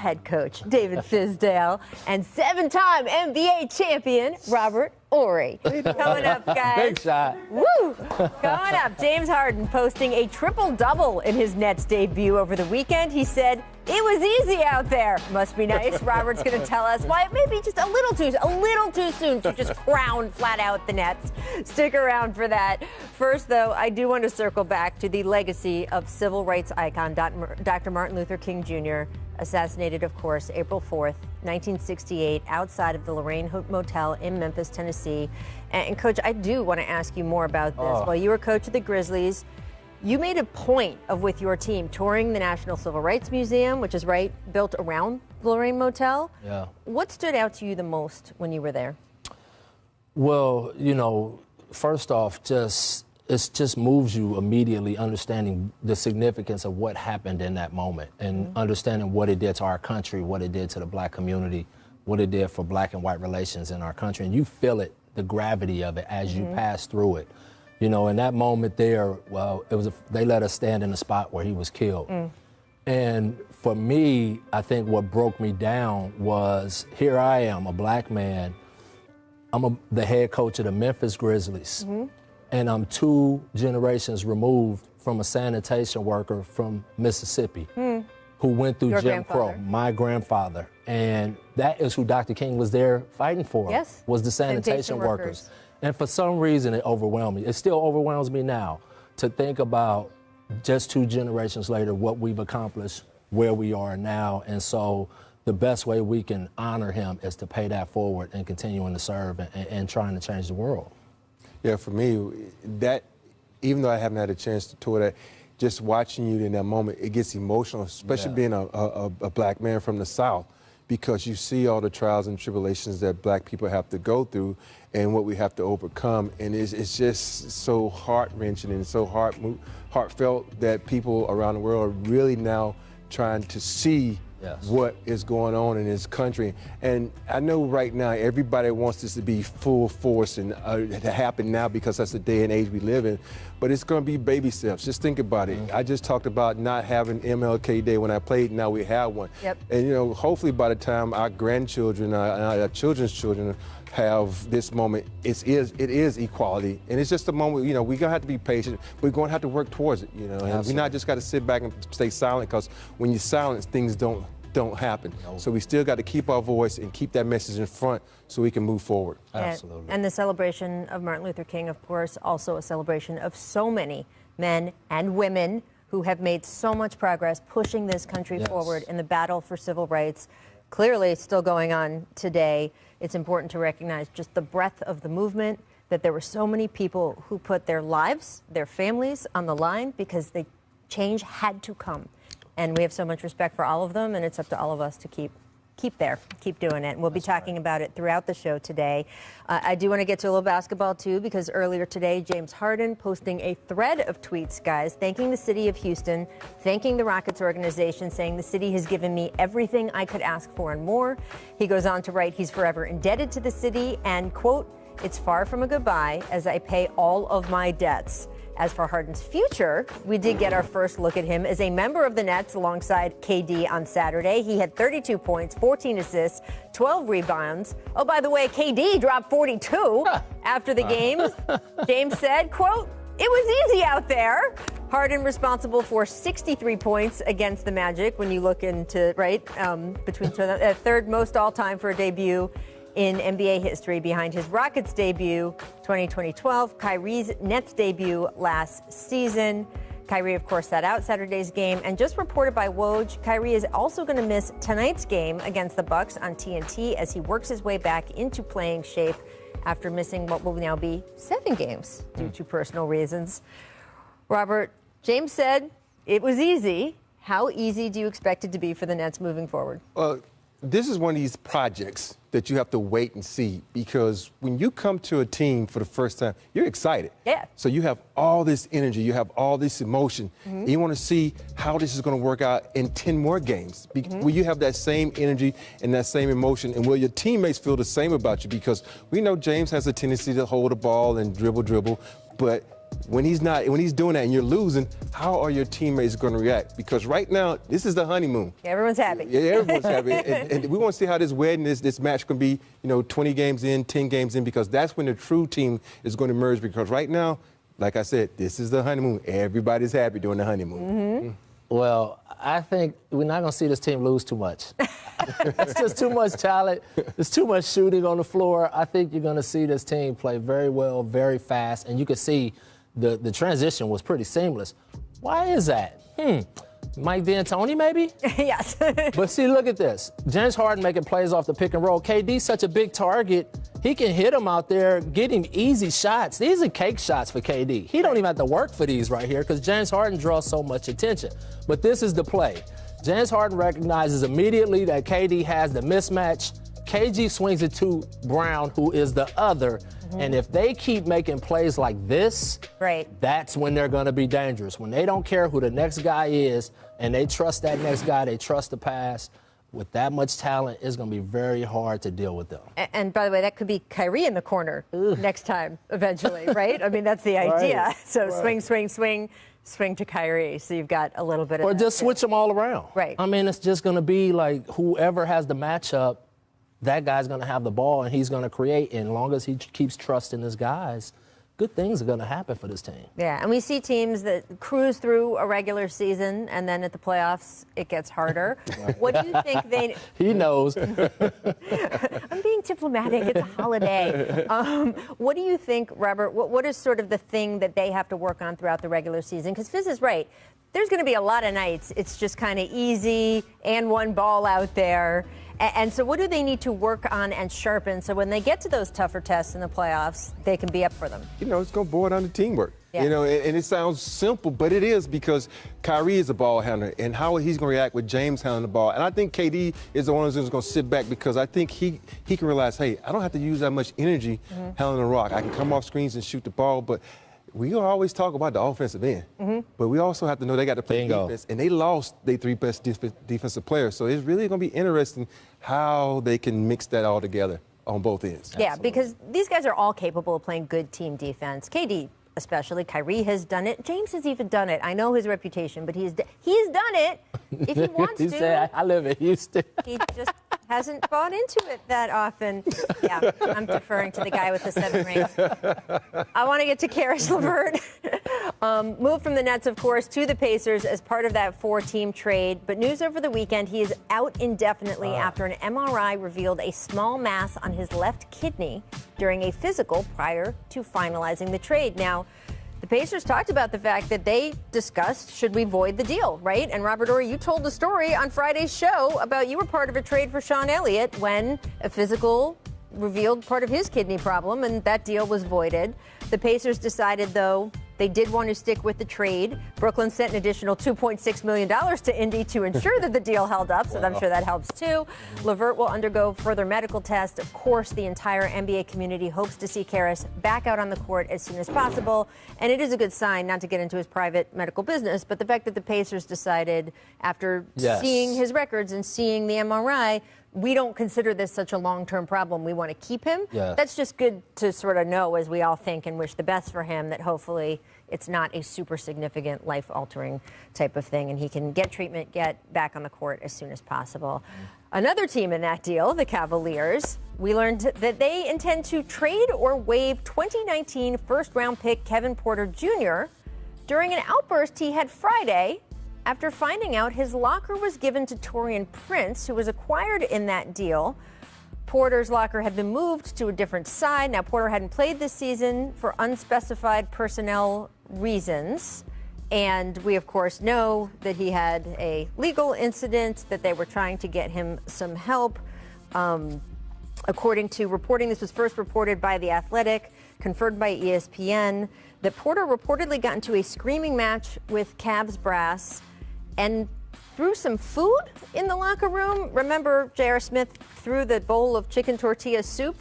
head coach, David Fizdale, and 7-time NBA champion, Robert Horry. Coming up, guys. Big shot. Woo! Coming up, James Harden posting a triple-double in his Nets debut over the weekend. He said, it was easy out there. Must be nice. Robert's going to tell us why it may be just a little too soon to just crown flat out the Nets. Stick around for that. First, though, I do want to circle back to the legacy of civil rights icon Dr. Martin Luther King Jr., assassinated, of course, April 4th, 1968, outside of the Lorraine Motel in Memphis, Tennessee. And Coach, I do want to ask you more about this. While you were coach of the Grizzlies, you made a point of, with your team, touring the National Civil Rights Museum, which is built around the Lorraine Motel. Yeah. What stood out to you the most when you were there? Well, first off, it just moves you immediately understanding the significance of what happened in that moment and understanding what it did to our country, what it did to the black community, what it did for black and white relations in our country. And you feel it, the gravity of it as you pass through it. In that moment there, well, they let us stand in the spot where he was killed. And for me, I think what broke me down was, here I am, a black man. I'm the head coach of the Memphis Grizzlies. And I'm 2 generations removed from a sanitation worker from Mississippi who went through Jim Crow, my grandfather. And that is who Dr. King was there fighting for, was the sanitation workers. And for some reason, it overwhelmed me. It still overwhelms me now to think about just 2 generations later what we've accomplished, where we are now. And so the best way we can honor him is to pay that forward and continuing to serve and trying to change the world. Yeah, for me, that, even though I haven't had a chance to tour that, just watching you in that moment, it gets emotional, especially being a black man from the South, because you see all the trials and tribulations that black people have to go through and what we have to overcome. And it's just so heart-wrenching and so heartfelt that people around the world are really now trying to see what is going on in this country. And I know right now everybody wants this to be full force and to happen now because that's the day and age we live in, but it's going to be baby steps. Just think about it. I just talked about not having MLK Day when I played, now we have one. And hopefully by the time our grandchildren, our children's children have this moment, it is equality. And it's just a moment, we're going to have to be patient. We're going to have to work towards it, and we're not just got to sit back and stay silent, because when you silence, things don't happen. So we still got to keep our voice and keep that message in front so we can move forward. Absolutely. And the celebration of Martin Luther King, of course, also a celebration of so many men and women who have made so much progress pushing this country forward in the battle for civil rights. Clearly still going on today. It's important to recognize just the breadth of the movement, that there were so many people who put their lives, their families on the line because the change had to come. And we have so much respect for all of them, and it's up to all of us to keep doing it. And we'll be talking about it throughout the show today. I do want to get to a little basketball, too, because earlier today, James Harden posting a thread of tweets, guys, thanking the city of Houston, thanking the Rockets organization, saying the city has given me everything I could ask for and more. He goes on to write he's forever indebted to the city and, quote, it's far from a goodbye as I pay all of my debts. As for Harden's future, we did get our first look at him as a member of the Nets alongside KD on Saturday. He had 32 points, 14 assists, 12 rebounds. Oh, by the way, KD dropped 42 after the game. James said, quote, it was easy out there. Harden responsible for 63 points against the Magic when you look into, between third most all-time for a debut in NBA history behind his Rockets debut 2012, Kyrie's Nets debut last season. Kyrie, of course, sat out Saturday's game, and just reported by Woj, Kyrie is also going to miss tonight's game against the Bucks on TNT as he works his way back into playing shape after missing what will now be 7 games due to personal reasons. Robert, James said it was easy. How easy do you expect it to be for the Nets moving forward? This is one of these projects that you have to wait and see, because when you come to a team for the first time, you're excited. So you have all this energy, you have all this emotion. And you want to see how this is going to work out in 10 more games. Will you have that same energy and that same emotion, and will your teammates feel the same about you? Because we know James has a tendency to hold the ball and dribble, but when he's doing that and you're losing, how are your teammates going to react? Because right now, this is the honeymoon. Everyone's happy. Yeah, everyone's happy. And we want to see how this wedding, this match can be, 20 games in, 10 games in, because that's when the true team is going to emerge. Because right now, like I said, this is the honeymoon. Everybody's happy during the honeymoon. Well, I think we're not going to see this team lose too much. It's just too much talent. There's too much shooting on the floor. I think you're going to see this team play very well, very fast, and you can see the transition was pretty seamless. Why is that? Mike D'Antoni, maybe? Yes. But see, look at this. James Harden making plays off the pick and roll. KD's such a big target. He can hit him out there, get him easy shots. These are cake shots for KD. He don't even have to work for these right here because James Harden draws so much attention. But this is the play. James Harden recognizes immediately that KD has the mismatch. KG swings it to Brown, who is the other. And if they keep making plays like this, that's when they're going to be dangerous. When they don't care who the next guy is and they trust that next guy, they trust the pass. With that much talent, it's going to be very hard to deal with them. And by the way, that could be Kyrie in the corner next time, eventually, right? I mean, that's the idea. So swing to Kyrie. So you've got a little bit of Or just switch them all around. Right. I mean, it's just going to be like whoever has the matchup, that guy's going to have the ball and he's going to create. And as long as he keeps trusting his guys, good things are going to happen for this team. Yeah, and we see teams that cruise through a regular season and then at the playoffs it gets harder. What do you think they... He knows. I'm being diplomatic. It's a holiday. What do you think, Robert, what is sort of the thing that they have to work on throughout the regular season? Because Fizz is right. There's going to be a lot of nights it's just kind of easy and one ball out there. And so what do they need to work on and sharpen so when they get to those tougher tests in the playoffs, they can be up for them? It's going to boil down to teamwork. Yeah. And it sounds simple, but it is, because Kyrie is a ball handler, and how he's going to react with James handling the ball. And I think KD is the one who's going to sit back, because I think he can realize, hey, I don't have to use that much energy handling the rock. I can come off screens and shoot the ball, but we always talk about the offensive end, but we also have to know they got to play defense, and they lost their three best defensive players. So it's really going to be interesting how they can mix that all together on both ends. Yeah, Absolutely. because these guys are all capable of playing good team defense. KD especially, Kyrie has done it. James has even done it. I know his reputation, but he's done it if he wants he to. Said, I live in Houston. He just hasn't bought into it that often. Yeah, I'm deferring to the guy with the 7 rings. I want to get to Karis LeVert. Moved from the Nets, of course, to the Pacers as part of that 4-team trade. But news over the weekend, he is out indefinitely after an MRI revealed a small mass on his left kidney during a physical prior to finalizing the trade. Now, the Pacers talked about the fact that they discussed, should we void the deal, right? And Robert Horry, you told the story on Friday's show about you were part of a trade for Sean Elliott when a physical revealed part of his kidney problem, and that deal was voided. The Pacers decided, though, they did want to stick with the trade. Brooklyn sent an additional $2.6 million to Indy to ensure that the deal held up, so I'm sure that helps too. LeVert will undergo further medical tests. Of course, the entire NBA community hopes to see Karis back out on the court as soon as possible, and it is a good sign, not to get into his private medical business, but the fact that the Pacers decided, after seeing his records and seeing the MRI, we don't consider this such a long-term problem. We want to keep him. That's just good to sort of know, as we all think and wish the best for him, that hopefully it's not a super significant life-altering type of thing and he can get treatment, get back on the court as soon as possible. Another team in that deal, the Cavaliers, we learned that they intend to trade or waive 2019 first-round pick Kevin Porter Jr. during an outburst he had Friday after finding out his locker was given to Taurean Prince, who was acquired in that deal. Porter's locker had been moved to a different side. Now, Porter hadn't played this season for unspecified personnel reasons. And we, of course, know that he had a legal incident, that they were trying to get him some help. According to reporting, this was first reported by The Athletic, confirmed by ESPN, that Porter reportedly got into a screaming match with Cavs brass and threw some food in the locker room. Remember, J.R. Smith threw the bowl of chicken tortilla soup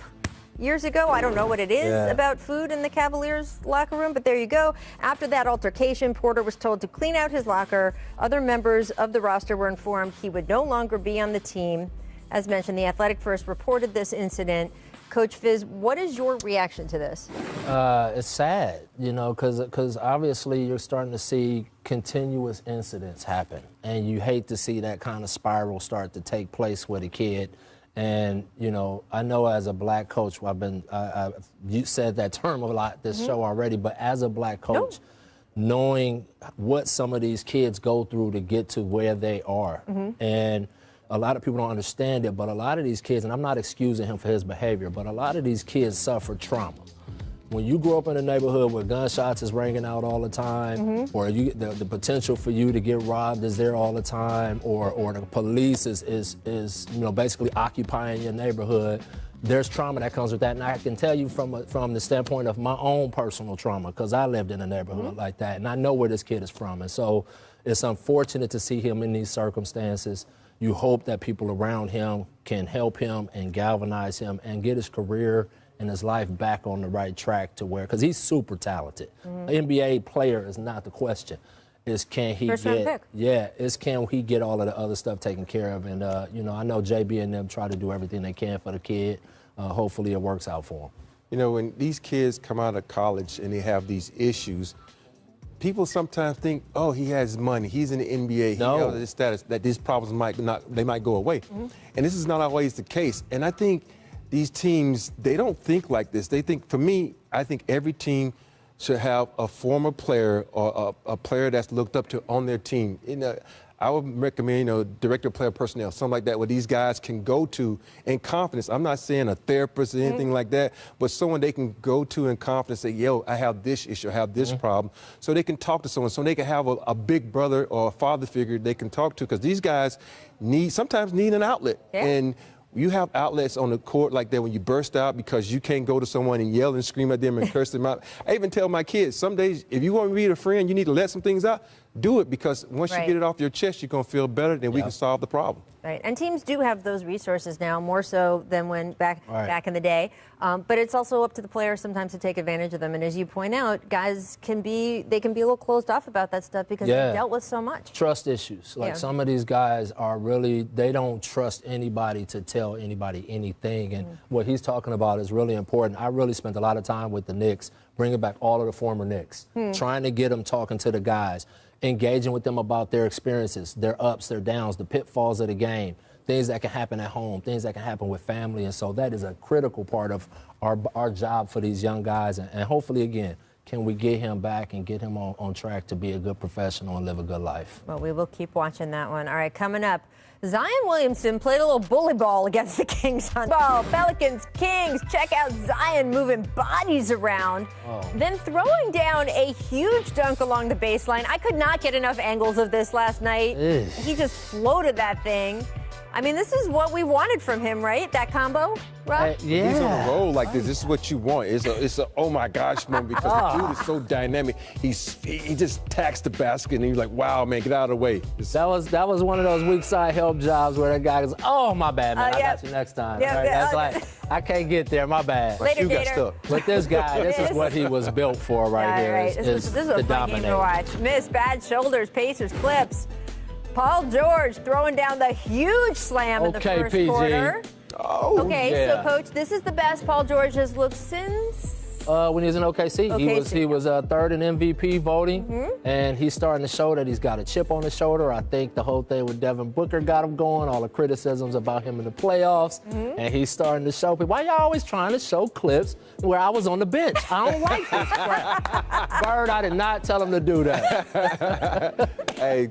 years ago? I don't know what it is about food in the Cavaliers locker room, but there you go. After that altercation, Porter was told to clean out his locker. Other members of the roster were informed he would no longer be on the team. As mentioned, The Athletic first reported this incident. Coach Fizz, what is your reaction to this? It's sad, you know, because obviously you're starting to see continuous incidents happen, and you hate to see that kind of spiral start to take place with a kid. And, you know, I know as a black coach, you said that term a lot this show already, but as a black coach, knowing what some of these kids go through to get to where they are. And a lot of people don't understand it, but a lot of these kids, and I'm not excusing him for his behavior, but a lot of these kids suffer trauma. When you grow up in a neighborhood where gunshots is ringing out all the time, or the potential for you to get robbed is there all the time, or the police is you know, basically occupying your neighborhood, there's trauma that comes with that. And I can tell you from the standpoint of my own personal trauma, because I lived in a neighborhood like that, and I know where this kid is from. And so it's unfortunate to see him in these circumstances. You hope that people around him can help him and galvanize him and get his career and his life back on the right track to where, because he's super talented. An NBA player is not the question. It's can he can he get all of the other stuff taken care of? And, you know, I know JB and them try to do everything they can for the kid. Hopefully it works out for him. You know, when these kids come out of college and they have these issues, people sometimes think, oh, he has money, he's in the NBA, he has this status, that these problems might go away. And this is not always the case. And I think these teams, they don't think like this. They think, for me, I think every team should have a former player or a player that's looked up to on their team. You know, I would recommend, you know, director of player personnel, something like that, where these guys can go to in confidence. I'm not saying a therapist or anything like that, but someone they can go to in confidence, say, yo, I have this issue, I have this problem, so they can talk to someone, so they can have a big brother or a father figure they can talk to, because these guys sometimes need an outlet. And you have outlets on the court like that when you burst out because you can't go to someone and yell and scream at them and curse them out. I even tell my kids, some days, if you want to be a friend, you need to let some things out. Do it, because once you get it off your chest, you're going to feel better, then we can solve the problem. Right, and teams do have those resources now, more so than when back in the day. But it's also up to the players sometimes to take advantage of them. And as you point out, guys can be a little closed off about that stuff because they've dealt with so much. Trust issues. Like some of these guys are really, they don't trust anybody to tell anybody anything. And what he's talking about is really important. I really spent a lot of time with the Knicks, bringing back all of the former Knicks, trying to get them talking to the guys, engaging with them about their experiences, their ups, their downs, the pitfalls of the game, things that can happen at home, things that can happen with family. And so that is a critical part of our job for these young guys. And hopefully, again, can we get him back and get him on track to be a good professional and live a good life? Well, we will keep watching that one. All right, coming up, Zion Williamson played a little bully ball against the Kings on ball. Pelicans, Kings, check out Zion moving bodies around, then throwing down a huge dunk along the baseline. I could not get enough angles of this last night. He just floated that thing. I mean, this is what we wanted from him, right? That combo, Rob? Yeah. He's on a roll like this. This is what you want. It's a oh my gosh moment, because the dude is so dynamic. He just tacks the basket, and you're like, wow, man, get out of the way. That was one of those weak side help jobs where that guy goes, oh, my bad, man. I got you next time. That's like, I can't get there, my bad. Later, Gator. But this guy, this is what he was built for here. This is a fun game to watch. Miss, bad shoulders, Pacers, Clips. Paul George throwing down the huge slam in the first quarter. So, Coach, this is the best Paul George has looked since? When he was in OKC. He was third in MVP voting, and he's starting to show that he's got a chip on his shoulder. I think the whole thing with Devin Booker got him going, all the criticisms about him in the playoffs, and he's starting to show people. Why y'all always trying to show clips where I was on the bench? I don't like this crap. Bird, I did not tell him to do that. Hey,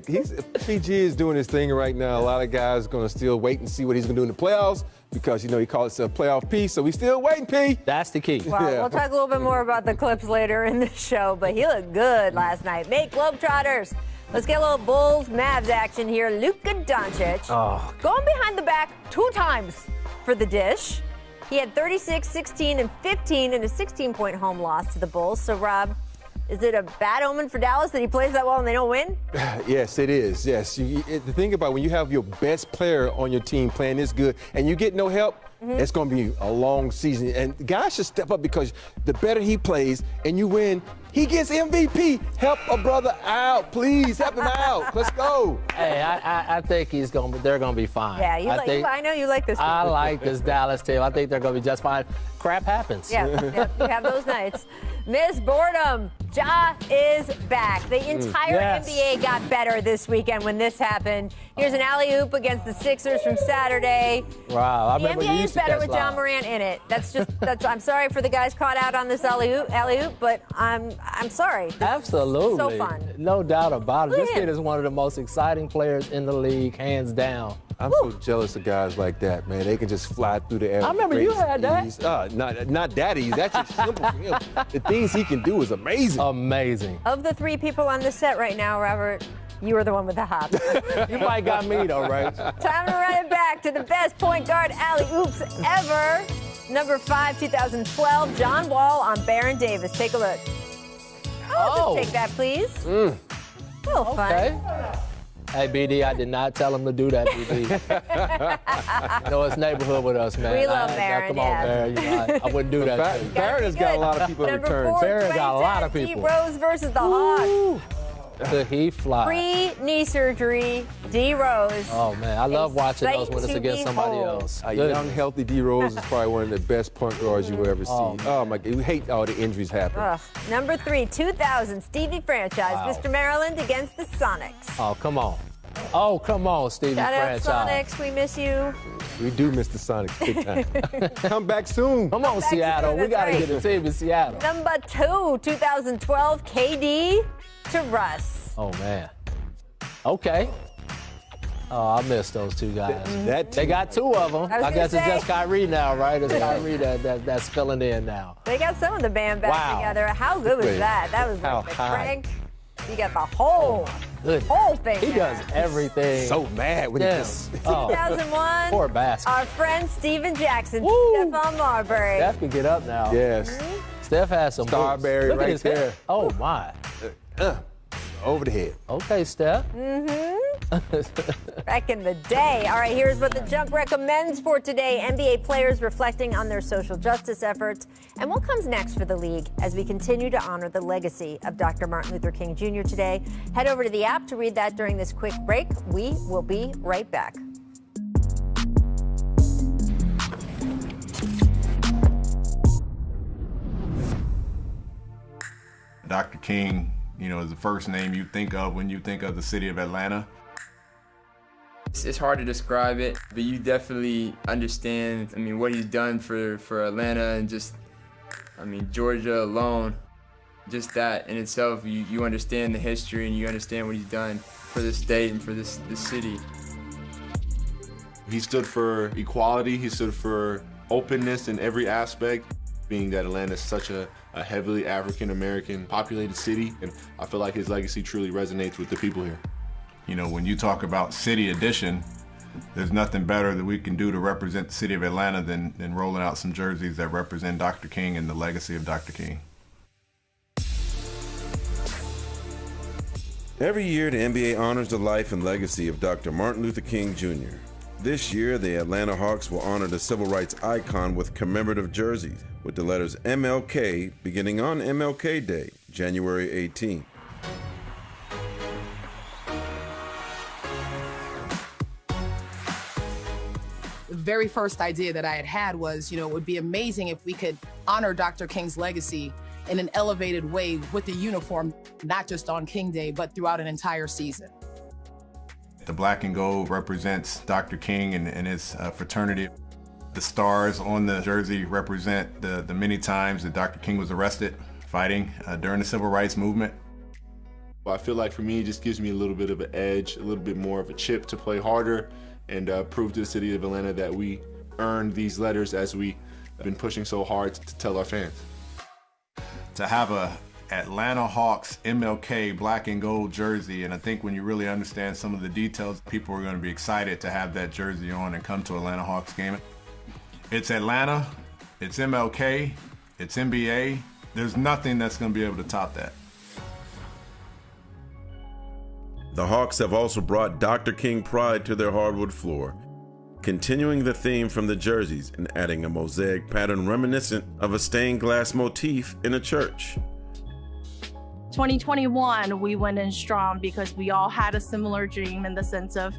PG is doing his thing right now. A lot of guys are going to still wait and see what he's going to do in the playoffs, because, you know, he calls himself playoff P, so we still waiting, P. That's the key. Well, we'll talk a little bit more about the Clips later in the show, but he looked good last night. Make Globetrotters. Let's get a little Bulls-Mavs action here. Luka Doncic going behind the back 2 times for the dish. He had 36, 16, and 15 in a 16-point home loss to the Bulls. So, Rob, is it a bad omen for Dallas that he plays that well and they don't win? Yes, it is. Yes. The thing about when you have your best player on your team playing this good and you get no help, it's going to be a long season. And guys should step up, because the better he plays and you win, He gets MVP. Help a brother out, please. Help him out. Let's go. Hey, I think they're gonna be fine. Yeah, I know you like this one. I like this Dallas team. I think they're gonna be just fine. Crap happens. Yeah, you have those nights. Miss Boredom, Ja is back. The entire NBA got better this weekend when this happened. Here's an alley-oop against the Sixers from Saturday. Wow, I The remember NBA you is better with John live. Morant in it. I'm sorry for the guys caught out on this alley-oop, but I'm sorry. Absolutely. So fun. No doubt about it. Look at This him. kid is one of the most exciting players in the league, hands down. I'm so jealous of guys like that, man. They can just fly through the air. I remember you had that. Not that easy. That's just simple for him. The things he can do is amazing. Amazing. Of the three people on the set right now, Robert, you were the one with the hop. You might got me though, right? Time to run it back to the best point guard alley-oops ever. Number 5, 2012, John Wall on Baron Davis. Take a look. Oh. Just take that, please. A little fun. Okay. Hey, BD, I did not tell him to do that, BD. You know, it's neighborhood with us, man. We love Baron, Come on, Baron. You know, I wouldn't do that to you. Baron has got a lot of people in Number return. 4, Baron got a lot of 2010, people. D Rose versus the Hawks. Could he fly? Pre-knee surgery, D Rose. Oh, man, I love watching those when it's Sight to against somebody behold. else. A Goodness. young, healthy D Rose is probably one of the best point guards you will ever see. Oh my God, we hate all the injuries happen. Number 3, 2000, Stevie franchise, Wow. Mr. Maryland against the Sonics. Oh, come on. Oh, come on, Stevie Shout out franchise. Sonics, we miss you. We do miss the Sonics big time. Come back soon. Come on, back Seattle. soon, We that's got to right. get a team in Seattle. Number 2, 2012, KD to Russ. Oh, man. Okay. Oh, I miss those two guys. They got 2 of them. I was I guess gonna it's say. just Kyrie now, right? It's Kyrie that's filling in now. They got some of the band back Wow. together. How good was Wait, that? That was how like the high? crank. You got the whole Good. thing. He there. does everything. So mad when he Yeah. just. Oh, 2001. poor bastard. Our friend Steven Jackson, Woo. Stephon Marbury. Steph can get up now. Yes. Steph has some Starberry moves. Look right at his there. hair. Oh, my. Over the head. Okay, Steph. Back in the day. All right, here's what the Jump recommends for today. NBA players reflecting on their social justice efforts. And what comes next for the league as we continue to honor the legacy of Dr. Martin Luther King Jr. today. Head over to the app to read that during this quick break. We will be right back. Dr. King, you know, is the first name you think of when you think of the city of Atlanta. It's hard to describe it, but you definitely understand, what he's done for Atlanta and just, Georgia alone. Just that in itself, you understand the history and you understand what he's done for this state and for this city. He stood for equality, he stood for openness in every aspect, being that Atlanta is such a heavily African-American populated city, and I feel like his legacy truly resonates with the people here. You know, when you talk about city edition, there's nothing better that we can do to represent the city of Atlanta than rolling out some jerseys that represent Dr. King and the legacy of Dr. King. Every year, the NBA honors the life and legacy of Dr. Martin Luther King Jr. This year, the Atlanta Hawks will honor the civil rights icon with commemorative jerseys with the letters MLK beginning on MLK Day, January 18th. The very first idea that I had was, it would be amazing if we could honor Dr. King's legacy in an elevated way with the uniform, not just on King Day, but throughout an entire season. The black and gold represents Dr. King and his fraternity. The stars on the jersey represent the many times that Dr. King was arrested fighting during the civil rights movement. I feel like for me, it just gives me a little bit of an edge, a little bit more of a chip to play harder and prove to the city of Atlanta that we earned these letters as we have been pushing so hard to tell our fans. To have a Atlanta Hawks MLK black and gold jersey, and I think when you really understand some of the details, people are going to be excited to have that jersey on and come to Atlanta Hawks game. It's Atlanta, it's MLK, it's NBA. There's nothing that's going to be able to top that. The Hawks have also brought Dr. King pride to their hardwood floor, continuing the theme from the jerseys and adding a mosaic pattern reminiscent of a stained glass motif in a church. 2021, we went in strong because we all had a similar dream in the sense of,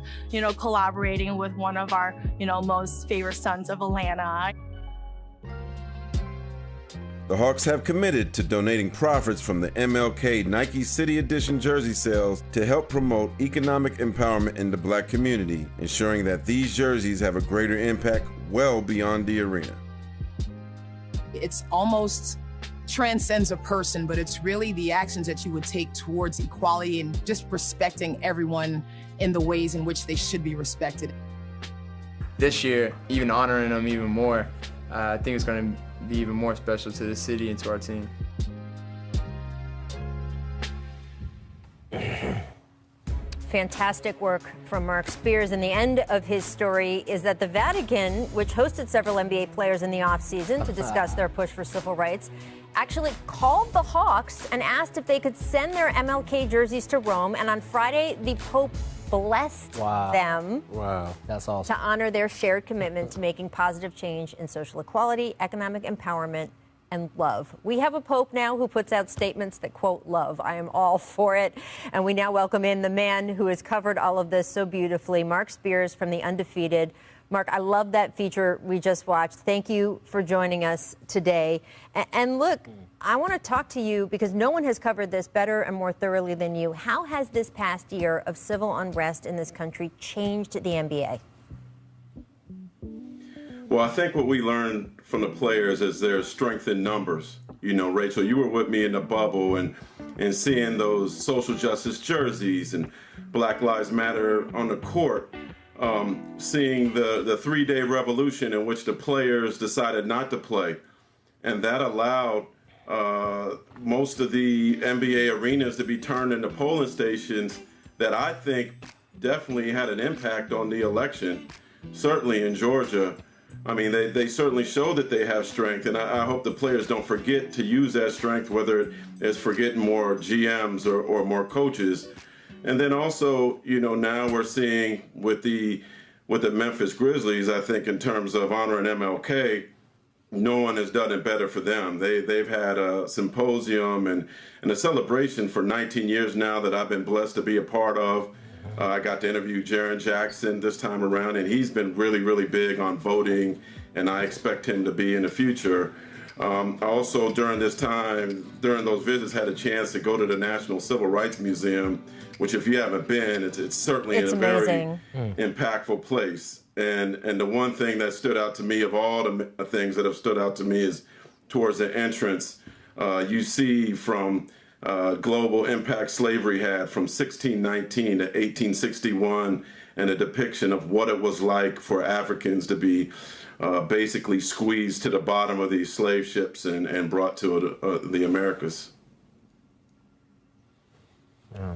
collaborating with one of our, most favorite sons of Atlanta. The Hawks have committed to donating profits from the MLK Nike City Edition jersey sales to help promote economic empowerment in the Black community, ensuring that these jerseys have a greater impact well beyond the arena. It's almost transcends a person, but it's really the actions that you would take towards equality and just respecting everyone in the ways in which they should be respected. This year, even honoring them even more, I think it's going to be even more special to the city and to our team. Fantastic work from Mark Spears. And the end of his story is that the Vatican, which hosted several NBA players in the offseason to discuss their push for civil rights, actually called the Hawks and asked if they could send their MLK jerseys to Rome. And on Friday, the Pope blessed them That's awesome. to honor their shared commitment to making positive change in social equality, economic empowerment, and love. We have a Pope now who puts out statements that quote love. I am all for it. And we now welcome in the man who has covered all of this so beautifully, Mark Spears from The Undefeated. Mark, I love that feature we just watched. Thank you for joining us today. And look, I want to talk to you because no one has covered this better and more thoroughly than you. How has this past year of civil unrest in this country changed the NBA? Well, I think what we learned from the players is there's strength in numbers. You know, Rachel, you were with me in the bubble and seeing those social justice jerseys and Black Lives Matter on the court. Seeing the 3-day revolution in which the players decided not to play. And that allowed most of the NBA arenas to be turned into polling stations that I think definitely had an impact on the election, certainly in Georgia. I mean, they certainly show that they have strength, and I hope the players don't forget to use that strength, whether it's for getting more GMs or more coaches. And then also, you know, now we're seeing with the Memphis Grizzlies, I think in terms of honoring MLK, no one has done it better for them. They've had a symposium and a celebration for 19 years now that I've been blessed to be a part of. I got to interview Jaren Jackson this time around, and he's been really, really big on voting, and I expect him to be in the future. I also, during this time, during those visits, had a chance to go to the National Civil Rights Museum, which if you haven't been, it's certainly a very impactful place. And the one thing that stood out to me of all the things that have stood out to me is towards the entrance, you see from global impact slavery had from 1619 to 1861, and a depiction of what it was like for Africans to be basically squeezed to the bottom of these slave ships and brought to the Americas. Yeah.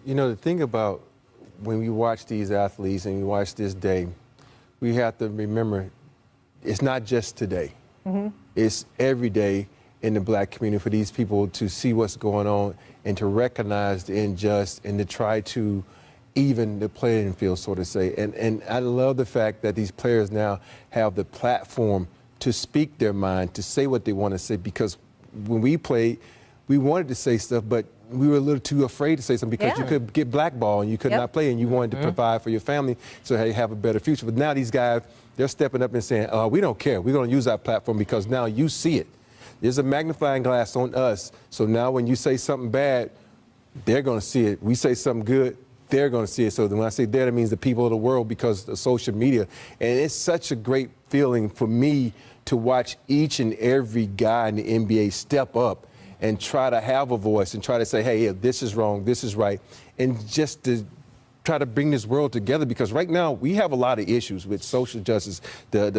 You know, the thing about when we watch these athletes and we watch this day, we have to remember it's not just today. Mm-hmm. It's every day in the Black community for these people to see what's going on and to recognize the unjust and to try to even the playing field, so to say. And I love the fact that these players now have the platform to speak their mind, to say what they want to say, because when we played, we wanted to say stuff, but we were a little too afraid to say something because you could get blackballed and you could not play and you wanted to provide for your family so hey, have a better future. But now these guys, they're stepping up and saying, we don't care. We're going to use our platform because now you see it. There's a magnifying glass on us. So now when you say something bad, they're going to see it. We say something good, they're going to see it. So when I say that means the people of the world because of social media. And it's such a great feeling for me to watch each and every guy in the NBA step up and try to have a voice and try to say, hey, this is wrong, this is right, and just to try to bring this world together, because right now we have a lot of issues with social justice, the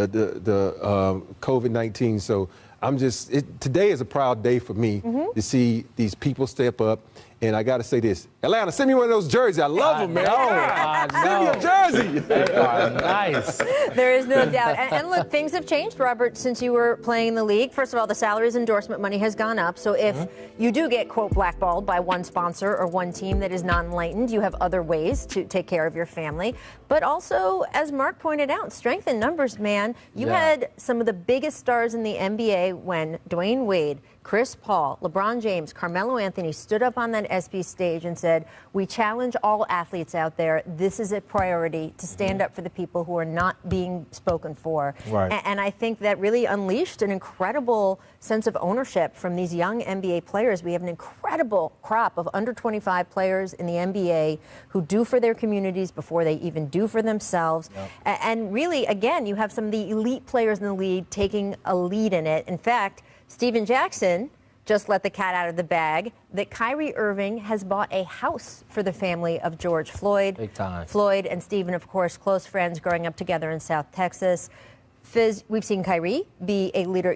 COVID-19. So I'm just, today is a proud day for me to see these people step up And I got to say this, Atlanta, send me one of those jerseys. I love them, man. Send me a jersey. They are nice. There is no doubt. And look, things have changed, Robert, since you were playing in the league. First of all, the salaries endorsement money has gone up. So if you do get, quote, blackballed by one sponsor or one team that is non-enlightened, you have other ways to take care of your family. But also, as Mark pointed out, strength in numbers, man. You had some of the biggest stars in the NBA when Dwayne Wade, Chris Paul, LeBron James, Carmelo Anthony stood up on that SB stage and said, we challenge all athletes out there. This is a priority to stand up for the people who are not being spoken for. Right. And I think that really unleashed an incredible sense of ownership from these young NBA players. We have an incredible crop of under 25 players in the NBA who do for their communities before they even do for themselves. Yep. And really, again, you have some of the elite players in the league taking a lead in it. In fact, Steven Jackson just let the cat out of the bag that Kyrie Irving has bought a house for the family of George Floyd. Big time. Floyd and Steven, of course, close friends growing up together in South Texas. Fizz, we've seen Kyrie be a leader.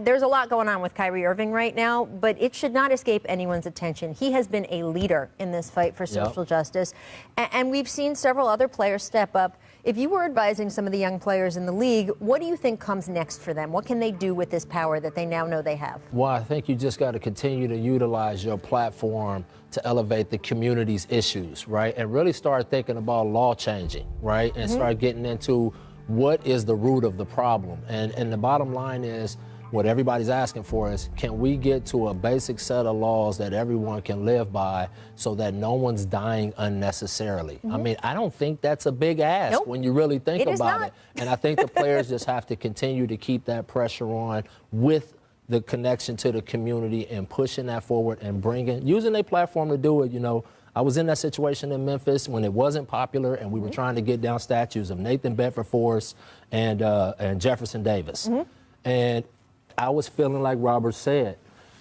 There's a lot going on with Kyrie Irving right now, but it should not escape anyone's attention. He has been a leader in this fight for social justice. And we've seen several other players step up. If you were advising some of the young players in the league, what do you think comes next for them? What can they do with this power that they now know they have? Well, I think you just got to continue to utilize your platform to elevate the community's issues, right? And really start thinking about law changing, right? And start getting into what is the root of the problem. And the bottom line is, what everybody's asking for is, can we get to a basic set of laws that everyone can live by so that no one's dying unnecessarily? I mean, I don't think that's a big ask when you really think about it. And I think the players just have to continue to keep that pressure on with the connection to the community and pushing that forward and using their platform to do it. You know, I was in that situation in Memphis when it wasn't popular and we were trying to get down statues of Nathan Bedford Forrest and Jefferson Davis. And I was feeling like Robert said,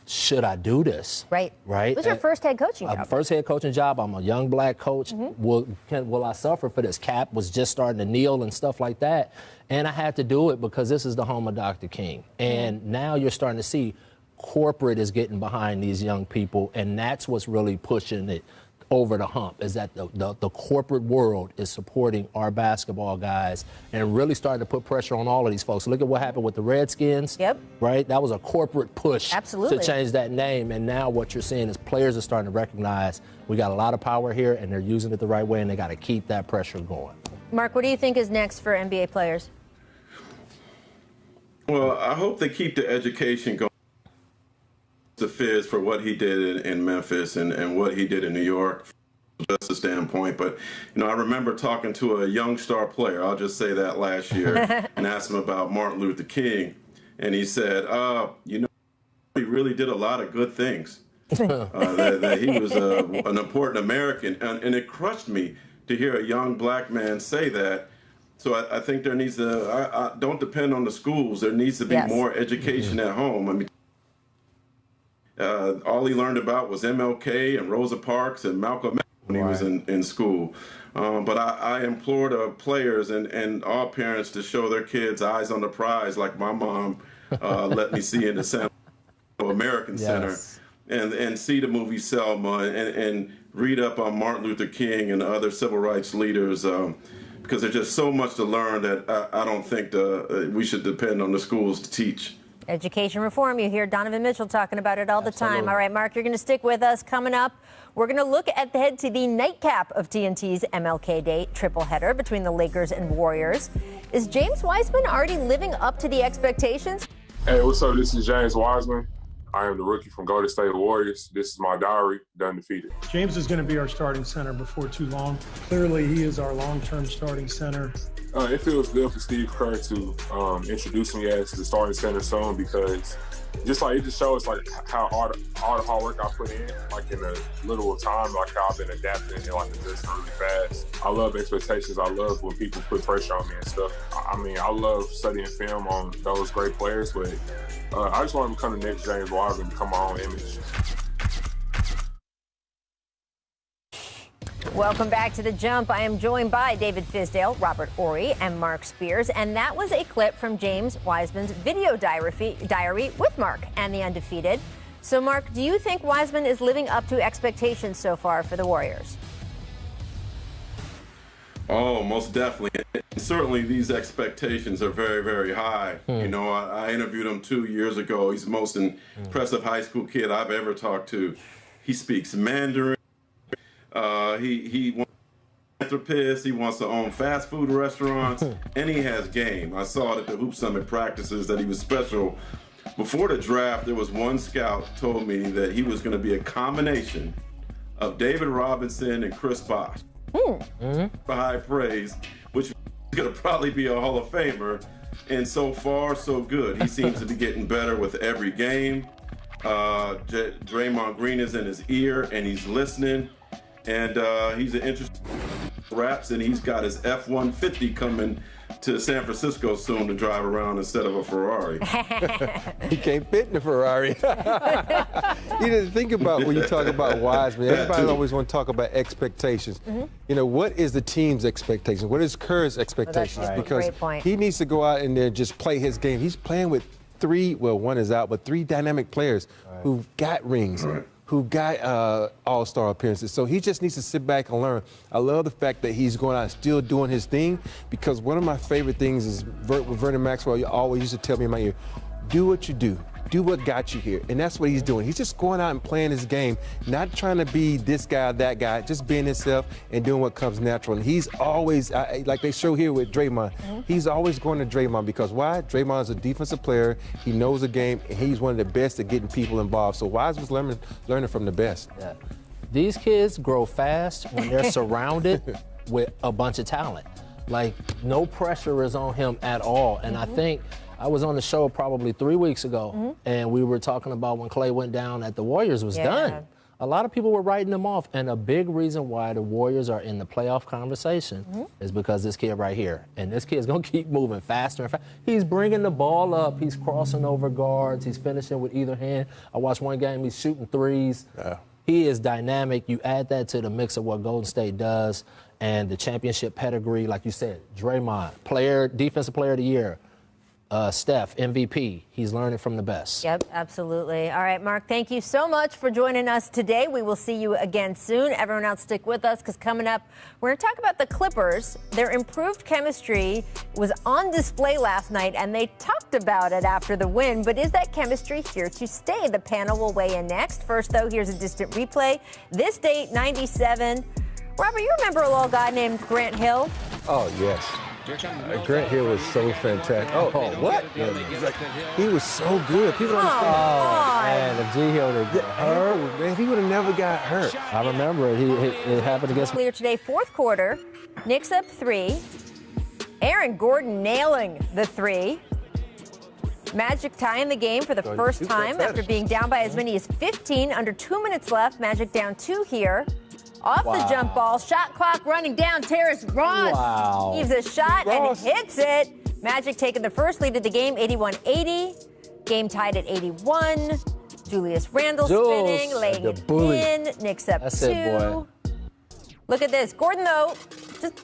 should I do this? Right. It was your first head coaching job. First head coaching job. I'm a young black coach. Will I suffer for this? Cap was just starting to kneel and stuff like that. And I had to do it because this is the home of Dr. King. And now you're starting to see corporate is getting behind these young people. And that's what's really pushing it over the hump, is that the corporate world is supporting our basketball guys and really starting to put pressure on all of these folks. Look at what happened with the Redskins. Right? That was a corporate push to change that name. And now what you're seeing is players are starting to recognize we got a lot of power here and they're using it the right way and they got to keep that pressure going. Mark, what do you think is next for NBA players? Well, I hope they keep the education going. To Fizz for what he did in Memphis and what he did in New York from just a standpoint. But, you know, I remember talking to a young star player, I'll just say that, last year, and asked him about Martin Luther King. And he said, you know, he really did a lot of good things. That he was an important American. And it crushed me to hear a young black man say that. So I think there needs to, don't depend on the schools. There needs to be more education at home. I mean, all he learned about was MLK and Rosa Parks and Malcolm X when he was in school. But I implore the players and all parents to show their kids eyes on the prize, like my mom let me see in the San American Center, and see the movie Selma and read up on Martin Luther King and other civil rights leaders, because there's just so much to learn that I don't think we should depend on the schools to teach. Education reform. You hear Donovan Mitchell talking about it all the time. All right, Mark, you're going to stick with us. Coming up, we're going to look ahead to the nightcap of TNT's MLK Day triple header between the Lakers and Warriors. Is James Wiseman already living up to the expectations? Hey, what's up? This is James Wiseman. I am the rookie from Golden State Warriors. This is my diary, The Undefeated. James is going to be our starting center before too long. Clearly, he is our long-term starting center. It feels good for Steve Kerr to introduce me as the starting center soon, because it just shows like how all the hard work I put in, like in a little time, like how I've been adapting and like adjusting really fast. I love expectations. I love when people put pressure on me and stuff. I mean, I love studying film on those great players, but I just want to become the next James Wiseman, become my own image. Welcome back to The Jump. I am joined by David Fizdale, Robert Horry, and Mark Spears. And that was a clip from James Wiseman's video diary with Mark and The Undefeated. So, Mark, do you think Wiseman is living up to expectations so far for the Warriors? Oh, most definitely. And certainly these expectations are very, very high. You know, I interviewed him 2 years ago. He's the most impressive high school kid I've ever talked to. He speaks Mandarin. He wants to be a philanthropist. He wants to own fast food restaurants, and he has game. I saw it at the Hoop Summit practices that he was special. Before the draft, there was one scout told me that he was going to be a combination of David Robinson and Chris Bosh. High praise, which is going to probably be a Hall of Famer. And so far, so good. He seems to be getting better with every game. Draymond Green is in his ear, and he's listening. And he's an interesting raps, and he's got his F-150 coming to San Francisco soon to drive around instead of a Ferrari. He can't fit in the Ferrari. You didn't think about when you talk about Wiseman. Everybody always want to talk about expectations. You know, what is the team's expectations? What is Kerr's expectations? Because he needs to go out and there just play his game. He's playing with one is out, but three dynamic players who've got rings. Who got all-star appearances. So he just needs to sit back and learn. I love the fact that he's going out and still doing his thing, because one of my favorite things is with Vernon Maxwell, you always used to tell me in my ear, do what you do. Do what got you here. And that's what he's doing. He's just going out and playing his game, not trying to be this guy or that guy, just being himself and doing what comes natural. And he's always, like they show here with Draymond, he's always going to Draymond because why? Draymond is a defensive player. He knows the game, and he's one of the best at getting people involved. So Wiseman's learning from the best. Yeah. These kids grow fast when they're surrounded with a bunch of talent. Like, no pressure is on him at all. And I think I was on the show probably 3 weeks ago, and we were talking about when Clay went down that the Warriors was done. A lot of people were writing them off, and a big reason why the Warriors are in the playoff conversation is because this kid right here. And this kid's going to keep moving faster and faster. He's bringing the ball up. He's crossing over guards. He's finishing with either hand. I watched one game. He's shooting threes. He is dynamic. You add that to the mix of what Golden State does and the championship pedigree, like you said, Draymond, defensive player of the year. Steph, MVP. He's learning from the best. Yep, absolutely. All right, Mark, thank you so much for joining us today. We will see you again soon. Everyone else stick with us, because coming up, we're going to talk about the Clippers. Their improved chemistry was on display last night, and they talked about it after the win. But is that chemistry here to stay? The panel will weigh in next. First, though, here's a distant replay. This date, 97. Robert, you remember a little guy named Grant Hill? Oh, yes. Grant Hill was so fantastic. Oh, what? He was so good. People don't understand. Man, if G Hill would get hurt, man, he would have never got hurt. I remember it. It happened against earlier today, fourth quarter. Knicks up 3. Aaron Gordon nailing the 3. Magic tying the game for the first time after being down by as many as 15. Under 2 minutes left. Magic down 2 here. Off the jump ball, shot clock running down. Terrace Ross gives a shot and hits it. Magic taking the first lead of the game, 81-80. Game tied at 81. Julius Randle spinning, laying it in. Knicks up 2. Boy. Look at this. Gordon, though, just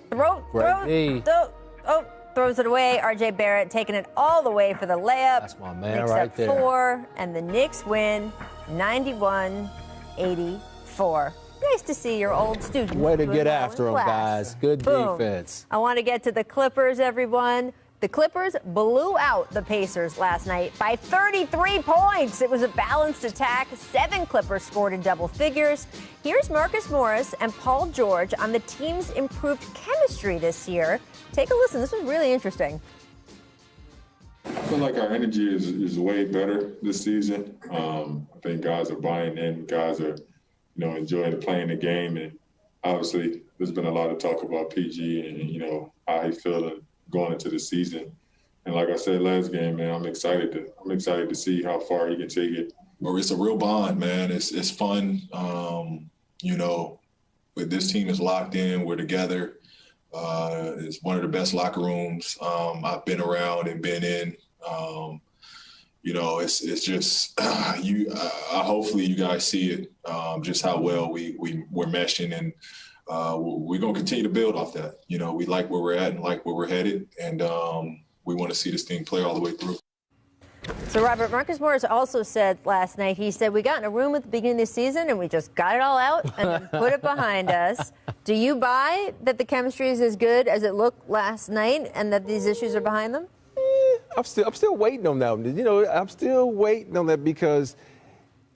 throws it away. R.J. Barrett taking it all the way for the layup. That's my man Knicks right up there. 4, and the Knicks win 91-84. Nice to see your old student. Way to get after him, guys. Good defense. I want to get to the Clippers, everyone. The Clippers blew out the Pacers last night by 33 points. It was a balanced attack. 7 Clippers scored in double figures. Here's Marcus Morris and Paul George on the team's improved chemistry this year. Take a listen. This was really interesting. I feel like our energy is way better this season. I think guys are buying in. Guys are enjoying playing the game, and obviously there's been a lot of talk about PG and how he's feeling going into the season. And like I said last game, man, I'm excited to see how far he can take it. Or it's a real bond, man. It's fun. This team is locked in. We're together. It's one of the best locker rooms I've been around and been in. It's just hopefully you guys see it, just how well we're meshing, and we're going to continue to build off that. We like where we're at and like where we're headed, and we want to see this thing play all the way through. So, Robert, Marcus Morris also said last night, he said, we got in a room at the beginning of the season and we just got it all out and then put it behind us. Do you buy that the chemistry is as good as it looked last night and that these issues are behind them? I'm still waiting on that. You know, I'm still waiting on that because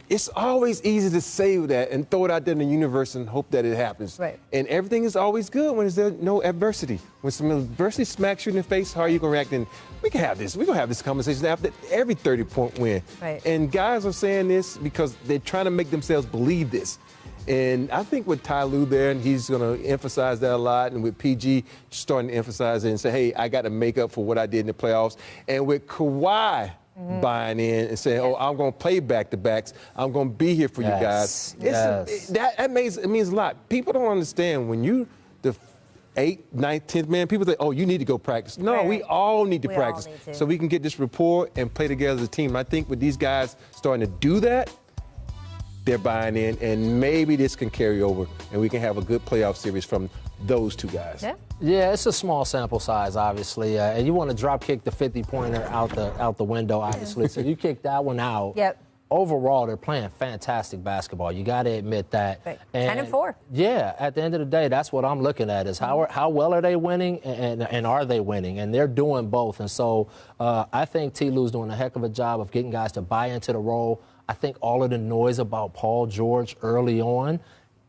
it's always easy to say that and throw it out there in the universe and hope that it happens. Right. And everything is always good when there's no adversity. When some adversity smacks you in the face, how are you going to react? And we can have this. We're going to have this conversation after every 30-point win. Right. And guys are saying this because they're trying to make themselves believe this. And I think with Ty Lue there, and he's going to emphasize that a lot, and with PG starting to emphasize it and say, hey, I got to make up for what I did in the playoffs. And with Kawhi buying in and saying, oh, I'm going to play back-to-backs. I'm going to be here for you guys. That means a lot. People don't understand when you the 8th, 9th, 10th man, people say, oh, you need to go practice. No, we all need to practice so we can get this rapport and play together as a team. I think with these guys starting to do that, they're buying in, and maybe this can carry over, and we can have a good playoff series from those two guys. Yeah, it's a small sample size, obviously, and you want to drop kick the 50-pointer out the window, obviously. So you kick that one out. Overall, they're playing fantastic basketball. You got to admit that. Right. And 10-4. Yeah, at the end of the day, that's what I'm looking at is how well are they winning and are they winning? And they're doing both. And so I think T. Lue's doing a heck of a job of getting guys to buy into the role. I think all of the noise about Paul George early on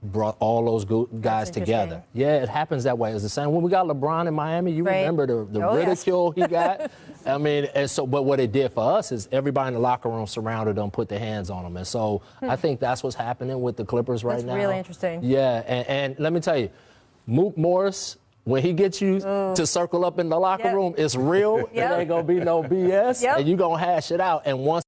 brought all those guys together. Yeah, it happens that way. It's the same when we got LeBron in Miami. You remember the ridicule he got? I mean, and so, but what it did for us is everybody in the locker room surrounded them, put their hands on them. And so I think that's what's happening with the Clippers right now. That's really interesting. Yeah, and let me tell you, Mook Morris, when he gets you to circle up in the locker room, it's real. It ain't going to be no BS, and you're going to hash it out. And once